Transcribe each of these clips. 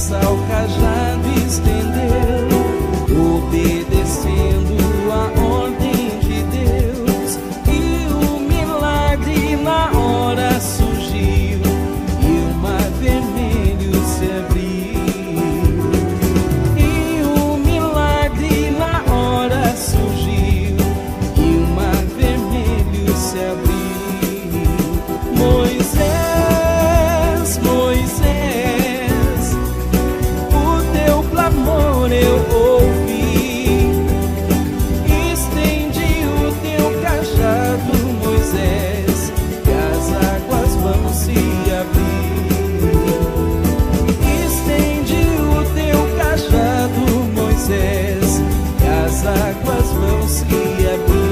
depressa o cajado estendeu, obedecendo a ordem de Deus, e o milagre na hora surgiu, e o mar vermelho se abriu. E o milagre na hora surgiu, e o mar vermelho se abriu. Moisés, o teu clamor eu ouvi, estende o teu cajado, Moisés, que as águas vão se abrir. Estende o teu cajado, Moisés, que as águas vão se abrir.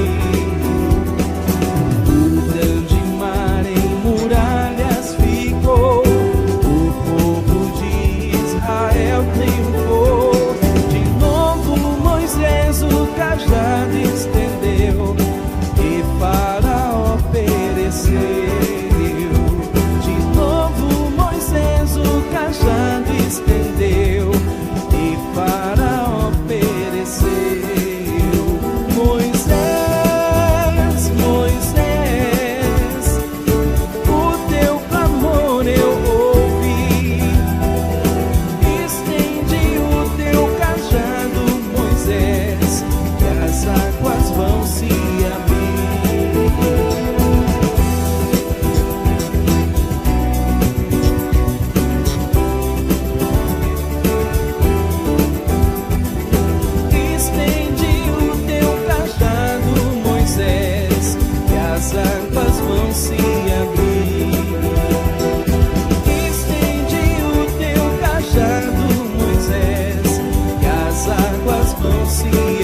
Estendeu e Faraó pereceu. De novo Moisés o cajado estendeu e Faraó pereceu. Moisés, o teu clamor eu ouvi, estende o teu cajado, Moisés, as águas vão se abrir. Estende o teu cajado, Moisés, que as águas vão se abrir. Estende o teu cajado, Moisés, que as águas vão se abrir.